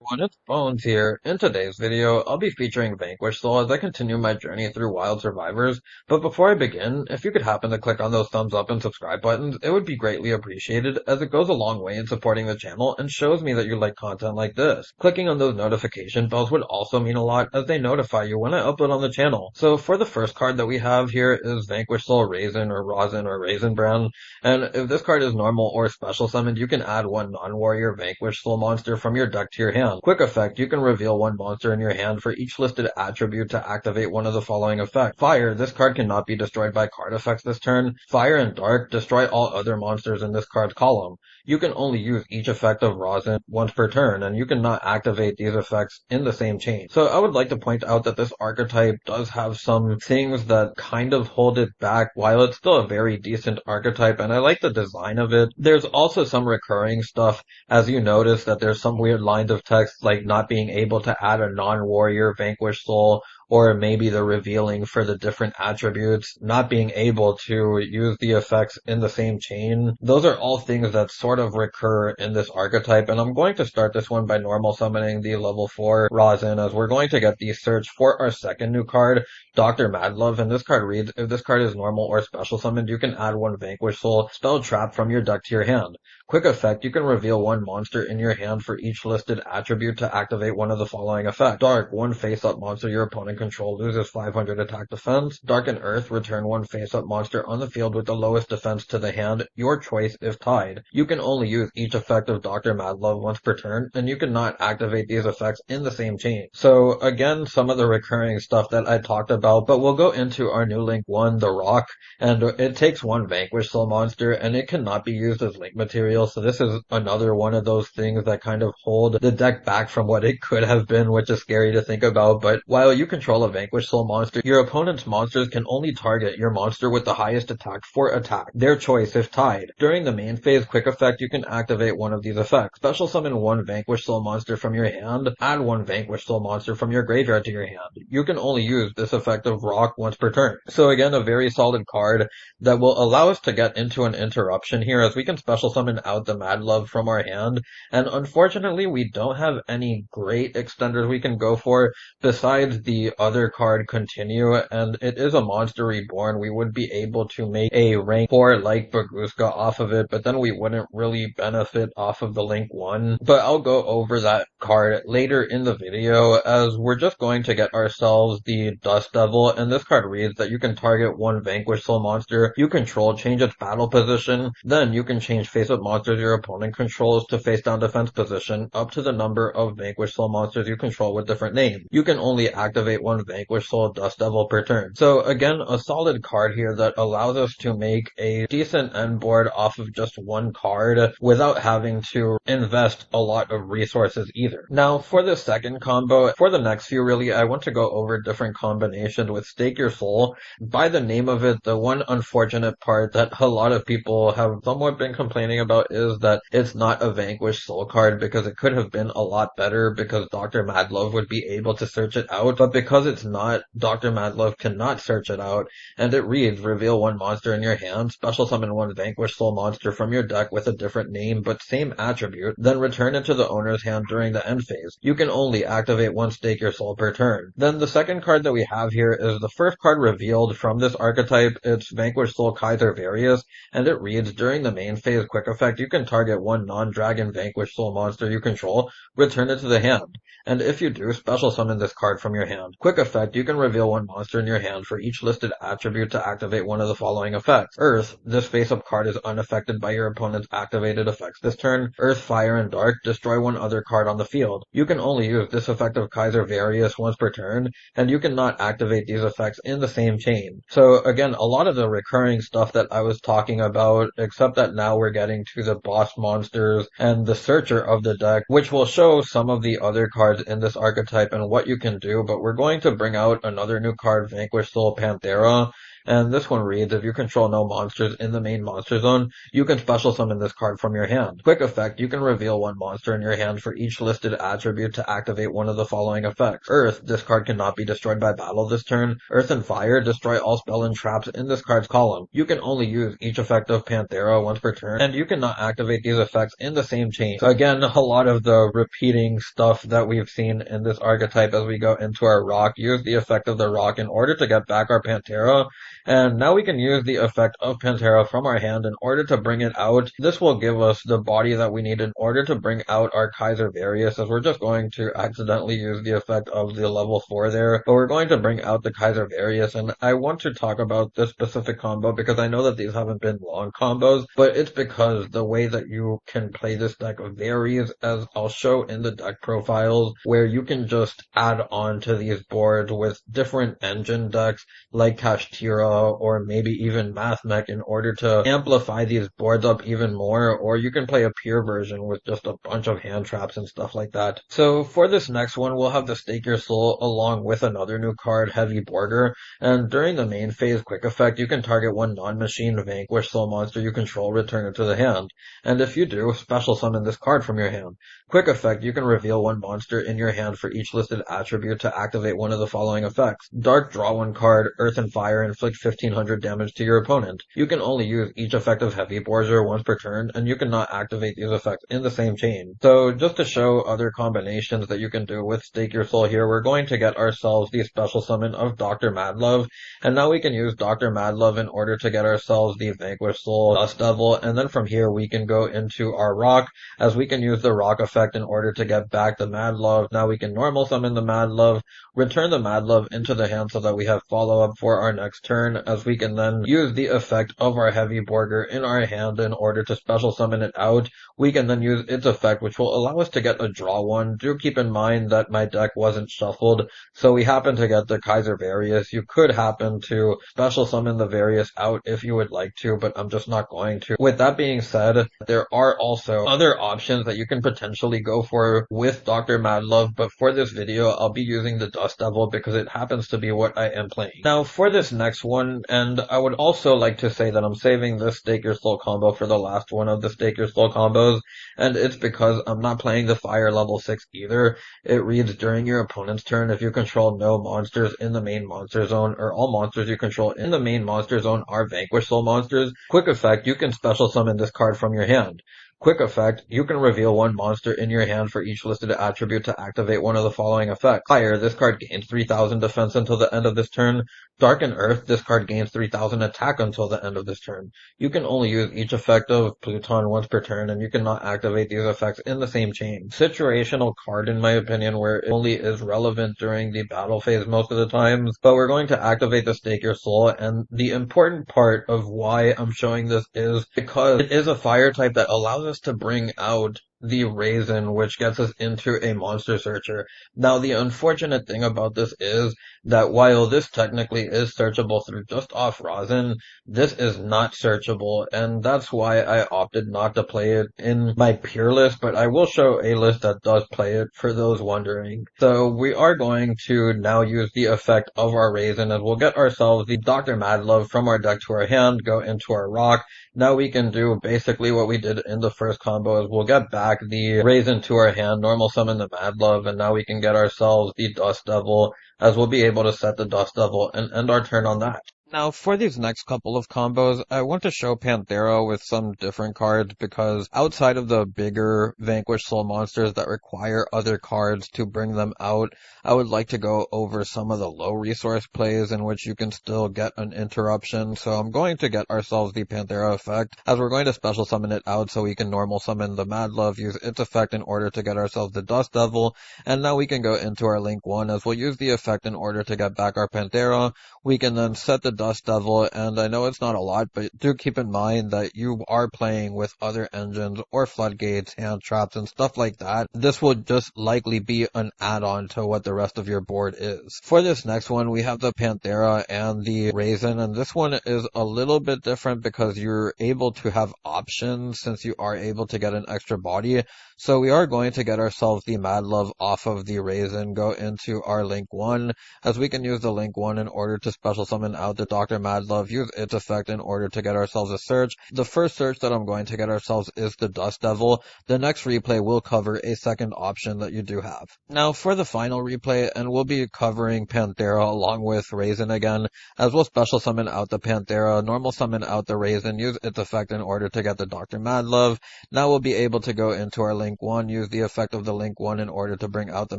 Everyone, it's Bones here. In today's video, I'll be featuring Vanquish Soul as I continue my journey through Wild Survivors. But before I begin, if you could happen to click on those thumbs up and subscribe buttons, it would be greatly appreciated as it goes a long way in supporting the channel and shows me that you like content like this. Clicking on those notification bells would also mean a lot as they notify you when I upload on the channel. So for the first card that we have here is Vanquish Soul Raisin or Rosin or Raisin Brand. And if this card is normal or special summoned, you can add one non-warrior Vanquish Soul monster from your deck to your hand. Quick effect, you can reveal one monster in your hand for each listed attribute to activate one of the following effects. Fire, this card cannot be destroyed by card effects this turn. Fire and Dark, destroy all other monsters in this card's column. You can only use each effect of Rosin once per turn, and you cannot activate these effects in the same chain. So I would like to point out that this archetype does have some things that kind of hold it back, while it's still a very decent archetype, and I like the design of it. There's also some recurring stuff, as you notice that there's some weird lines of text like not being able to add a non-warrior Vanquish Soul, or maybe the revealing for the different attributes, not being able to use the effects in the same chain. Those are all things that sort of recur in this archetype, and I'm going to start this one by normal summoning the level 4 Rosin, as we're going to get the search for our second new card, Dr. Madlove, and this card reads, if this card is normal or special summoned, you can add one Vanquish Soul spell trap from your deck to your hand. Quick effect, you can reveal one monster in your hand for each listed attribute to activate one of the following effects. Dark, one face-up monster your opponent control loses 500 attack defense. Dark and Earth, return one face-up monster on the field with the lowest defense to the hand, your choice if tied. You can only use each effect of Dr. Madlove once per turn, and you cannot activate these effects in the same chain. So again, some of the recurring stuff that I talked about, but we'll go into our new Link 1, the Rock, and it takes one Vanquish Soul monster, and it cannot be used as Link material. So this is another one of those things that kind of hold the deck back from what it could have been, which is scary to think about. But while you control a Vanquish Soul monster, your opponent's monsters can only target your monster with the highest attack for attack, their choice if tied. During the main phase quick effect, you can activate one of these effects. Special summon one Vanquish Soul monster from your hand, add one Vanquish Soul monster from your graveyard to your hand. You can only use this effect of Rock once per turn. So again, a very solid card that will allow us to get into an interruption here, as we can special summon out the Madlove from our hand, and unfortunately we don't have any great extenders we can go for besides the other card Continue, and it is a monster reborn. We would be able to make a rank 4 like Baguska off of it, but then we wouldn't really benefit off of the Link 1. But I'll go over that card later in the video, as we're just going to get ourselves the Dust Devil, and this card reads that you can target one Vanquish Soul monster you control, change its battle position, then you can change face-up monsters your opponent controls to face-down defense position, up to the number of Vanquish Soul monsters you control with different names. You can only activate one Vanquish Soul Dust Devil per turn. So again, a solid card here that allows us to make a decent end board off of just one card without having to invest a lot of resources either. Now for the second combo, for the next few really, I want to go over different combinations with Stake Your Soul. By the name of it, the one unfortunate part that a lot of people have somewhat been complaining about is that it's not a Vanquish Soul card, because it could have been a lot better, because Dr. Madlove would be able to search it out, but because it's not, Dr. Madlove cannot search it out, and it reads, reveal one monster in your hand, special summon one Vanquish Soul monster from your deck with a different name but same attribute, then return it to the owner's hand during the end phase. You can only activate one Stake Your Soul per turn. Then the second card that we have here is the first card revealed from this archetype. It's Vanquish Soul Kaiser Various, and it reads, during the main phase quick effect, you can target one non-dragon Vanquish Soul monster you control, return it to the hand, and if you do, special summon this card from your hand. Quick effect, you can reveal one monster in your hand for each listed attribute to activate one of the following effects. Earth, this face-up card is unaffected by your opponent's activated effects this turn. Earth, Fire, and Dark, destroy one other card on the field. You can only use this effect of Kaiser Various once per turn, and you cannot activate these effects in the same chain. So again, a lot of the recurring stuff that I was talking about, except that now we're getting to the boss monsters and the searcher of the deck, which will show some of the other cards in this archetype and what you can do, but we're going to bring out another new card, Vanquish Soul Panthera. And this one reads, if you control no monsters in the main monster zone, you can special summon this card from your hand. Quick effect, you can reveal one monster in your hand for each listed attribute to activate one of the following effects. Earth, this card cannot be destroyed by battle this turn. Earth and Fire, destroy all spell and traps in this card's column. You can only use each effect of Panthera once per turn, and you cannot activate these effects in the same chain. So again, a lot of the repeating stuff that we've seen in this archetype as we go into our rock. Use the effect of the rock in order to get back our Panthera, and now we can use the effect of Panthera from our hand in order to bring it out. This will give us the body that we need in order to bring out our Kaiser Various, as we're just going to accidentally use the effect of the level 4 there, but we're going to bring out the Kaiser Various. And I want to talk about this specific combo because I know that these haven't been long combos, but it's because the way that you can play this deck varies, as I'll show in the deck profiles, where you can just add on to these boards with different engine decks like Kashtira or maybe even MathMech in order to amplify these boards up even more, or you can play a pure version with just a bunch of hand traps and stuff like that. So for this next one, we'll have the Stake Your Soul along with another new card, Heavy Border, and during the main phase quick effect, you can target one non-machine Vanquish soul monster you control, return it to the hand, and if you do, special summon this card from your hand. Quick effect, you can reveal one monster in your hand for each listed attribute to activate one of the following effects. Dark, draw one card, Earth and Fire, inflict 1500 damage to your opponent. You can only use each effect of Heavy Border once per turn, and you cannot activate these effects in the same chain. So just to show other combinations that you can do with Stake Your Soul here, we're going to get ourselves the special summon of Dr. Madlove, and now we can use Dr. Madlove in order to get ourselves the Vanquish Soul Dust Devil, and then from here we can go into our Rock, as we can use the Rock effect in order to get back the Madlove. Now we can normal summon the Madlove, return the Madlove into the hand so that we have follow-up for our next turn, as we can then use the effect of our Heavy Border in our hand in order to special summon it out. We can then use its effect, which will allow us to get a draw one. Do keep in mind that my deck wasn't shuffled, so we happen to get the Kaiser Various. You could happen to special summon the Various out if you would like to, but I'm just not going to. With that being said, there are also other options that you can potentially go for with Dr. Madlove, but for this video, I'll be using the Dust Devil because it happens to be what I am playing. Now, for this next one, and I would also like to say that I'm saving this Stake Your Soul combo for the last one of the Stake Your Soul combos, and it's because I'm not playing the Fire level 6 either. It reads, during your opponent's turn, if you control no monsters in the main monster zone, or all monsters you control in the main monster zone are Vanquish Soul monsters, quick effect, you can special summon this card from your hand. Quick effect, you can reveal one monster in your hand for each listed attribute to activate one of the following effects. Fire, this card gains 3000 defense until the end of this turn. Dark and Earth, this card gains 3000 attack until the end of this turn. You can only use each effect of Pluto once per turn, and you cannot activate these effects in the same chain. Situational card, in my opinion, where it only is relevant during the battle phase most of the times, but we're going to activate the Stake Your Soul, and the important part of why I'm showing this is because it is a fire type that allows us to bring out the Rosin, which gets us into a monster searcher. Now, the unfortunate thing about this is that while this technically is searchable through just off Rosin, this is not searchable, and that's why I opted not to play it in my pure list, but I will show a list that does play it for those wondering. So we are going to now use the effect of our Rosin, and we'll get ourselves the Dr. Madlove from our deck to our hand, go into our Rock. Now we can do basically what we did in the first combo, is we'll get back the Rosin to our hand, normal summon the Madlove, and now we can get ourselves the Dust Devil, as we'll be able to set the Dust Devil and end our turn on that. Now, for these next couple of combos, I want to show Panthera with some different cards, because outside of the bigger Vanquish Soul monsters that require other cards to bring them out, I would like to go over some of the low resource plays in which you can still get an interruption. So I'm going to get ourselves the Panthera effect, as we're going to special summon it out so we can normal summon the Madlove, use its effect in order to get ourselves the Dust Devil, and now we can go into our Link 1, as we'll use the effect in order to get back our Panthera. We can then set the Dust Devil, and I know it's not a lot, but do keep in mind that you are playing with other engines or floodgates, hand traps, and stuff like that. This will just likely be an add-on to what the rest of your board is. For this next one, we have the Panthera and the Rosin, and this one is a little bit different because you're able to have options since you are able to get an extra body. So we are going to get ourselves the Madlove off of the Rosin, go into our Link 1, as we can use the Link 1 in order to special summon out the the Dr. Madlove, use its effect in order to get ourselves a search. The first search that I'm going to get ourselves is the Dust Devil. The next replay will cover a second option that you do have. Now for the final replay, and we'll be covering Panthera along with Rosin again, as we'll special summon out the Panthera, normal summon out the Rosin, use its effect in order to get the Dr. Madlove. Now we'll be able to go into our Link 1, use the effect of the Link 1 in order to bring out the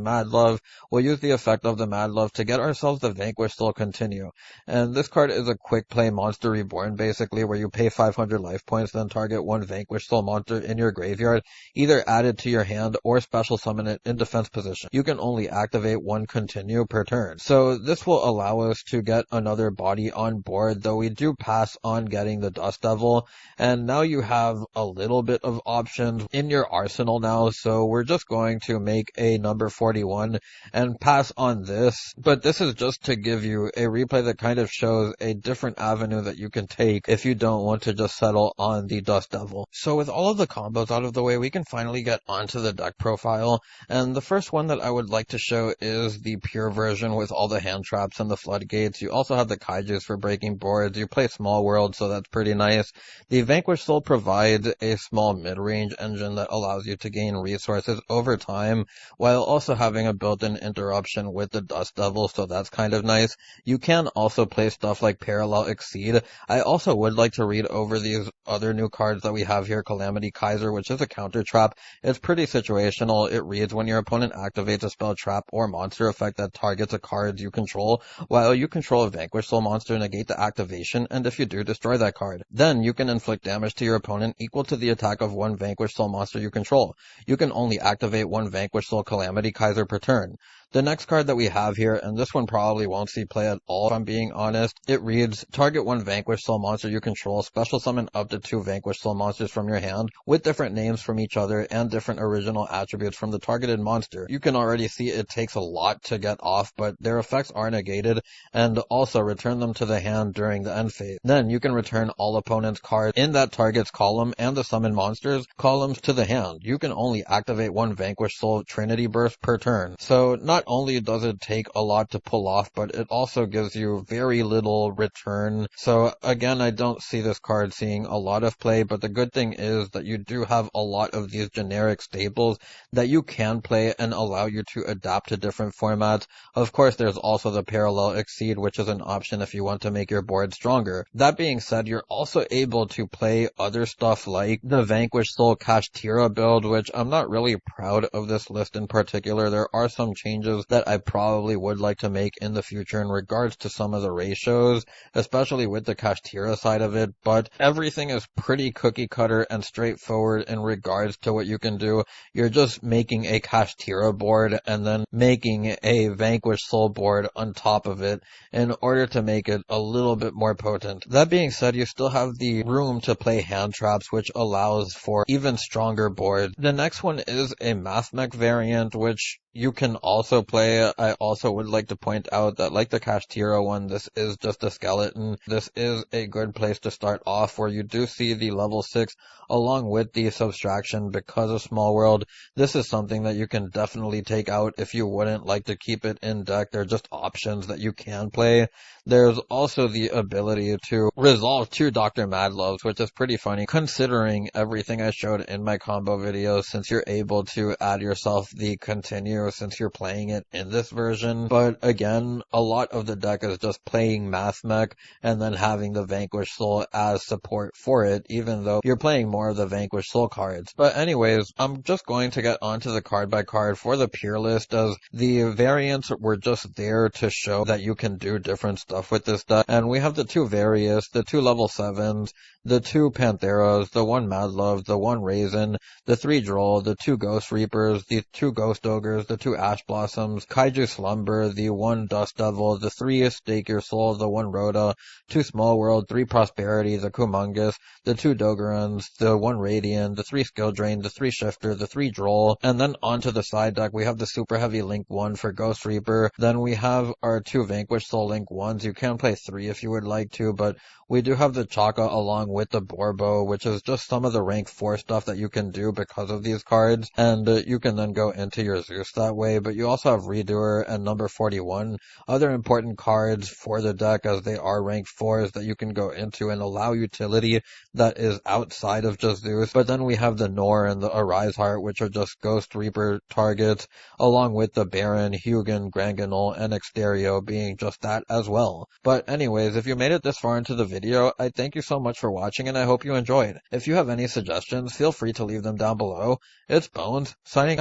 Madlove. We'll use the effect of the Madlove to get ourselves the Vanquish Soul Continue. And this card is a quick play Monster Reborn, basically, where you pay 500 life points, then target one Vanquish Soul monster in your graveyard, either add it to your hand or special summon it in defense position. You can only activate one Continue per turn. So this will allow us to get another body on board, though we do pass on getting the Dust Devil. And now you have a little bit of options in your arsenal now, so we're just going to make a number 41 and pass on this. But this is just to give you a replay that kind of shows a different avenue that you can take if you don't want to just settle on the Dust Devil. So with all of the combos out of the way, we can finally get onto the deck profile, and the first one that I would like to show is the pure version with all the hand traps and the floodgates. You also have the kaijus for breaking boards. You play Small World, so that's pretty nice. The Vanquish Soul provides a small mid-range engine that allows you to gain resources over time, while also having a built-in interruption with the Dust Devil, so that's kind of nice. You can also play stuff like Parallel Exceed. I also would like to read over these other new cards that we have here. Calamity Kaiser, which is a counter trap. It's pretty situational. It reads, when your opponent activates a spell, trap, or monster effect that targets a card you control, while you control a Vanquish Soul monster, negate the activation, and if you do, destroy that card. Then you can inflict damage to your opponent equal to the attack of one Vanquish Soul monster you control. You can only activate one Vanquish Soul Calamity Kaiser per turn. The next card that we have here, and this one probably won't see play at all if I'm being honest, it reads, target one Vanquish Soul monster you control, special summon up to 2 Vanquish Soul monsters from your hand, with different names from each other and different original attributes from the targeted monster. You can already see it takes a lot to get off, but their effects are negated, and also return them to the hand during the end phase. Then you can return all opponent's cards in that target's column and the summon monsters columns to the hand. You can only activate one Vanquish Soul Trinity Burst per turn. So not only does it take a lot to pull off, but it also gives you very little return. So again, I don't see this card seeing a lot of play, but the good thing is that you do have a lot of these generic staples that you can play and allow you to adapt to different formats. Of course, there's also the Parallel Exceed, which is an option if you want to make your board stronger. That being said, you're also able to play other stuff like the Vanquish Soul Kashtira build, which I'm not really proud of this list in particular. There are some changes that I probably would like to make in the future in regards to some of the ratios, especially with the Kashtira side of it, but everything is pretty cookie cutter and straightforward in regards to what you can do. You're just making a Kashtira board and then making a Vanquish Soul board on top of it in order to make it a little bit more potent. That being said, you still have the room to play hand traps, which allows for even stronger boards. The next one is a Math Mech variant, which you can also play. I also would like to point out that, like the Kashtira one, this is just a skeleton. This is a good place to start off, where you do see the level 6 along with the subtraction because of Small World. This is something that you can definitely take out if you wouldn't like to keep it in deck. They're just options that you can play. There's also the ability to resolve 2 Dr. Madloves, which is pretty funny considering everything I showed in my combo videos, since you're able to add yourself the continue since you're playing it in this version. But again, a lot of the deck is just playing Math Mech and then having the Vanquish Soul as support for it, even though you're playing more of the Vanquish Soul cards. But anyways, I'm just going to get onto the card by card for the pure list, as the variants were just there to show that you can do different stuff with this deck. And we have the 2 Various, the 2 level 7s, the 2 Pantheras, the 1 Madlove, the 1 Rosin, the 3 Droll, the 2 Ghost Reapers, the 2 Ghost Ogres, the 2 Ash Blossoms, Kaiju Slumber, the 1 Dust Devil, the 3 Stake Your Soul, the 1 Rhoda, 2 Small World, 3 Prosperity, the Kumongous, the 2 Doggerons, the 1 Radiant, the 3 Skill Drain, the 3 Shifter, the 3 Droll, and then onto the side deck we have the Super Heavy Link 1 for Ghost Reaper. Then we have our 2 Vanquish Soul Link 1s. You can play 3 if you would like to, but we do have the Chaka along with the Borbo, which is just some of the rank 4 stuff that you can do because of these cards, and you can then go into your Zeus that way, but you also have Redoer and number 41, other important cards for the deck as they are ranked 4s that you can go into and allow utility that is outside of just Zeus. But then we have the Nor and the Arise Heart, which are just Ghost Reaper targets, along with the Baron, Hugin, Granganol, and Exterio being just that as well. But anyways, if you made it this far into the video, I thank you so much for watching and I hope you enjoyed. If you have any suggestions, feel free to leave them down below. It's Bones, signing out.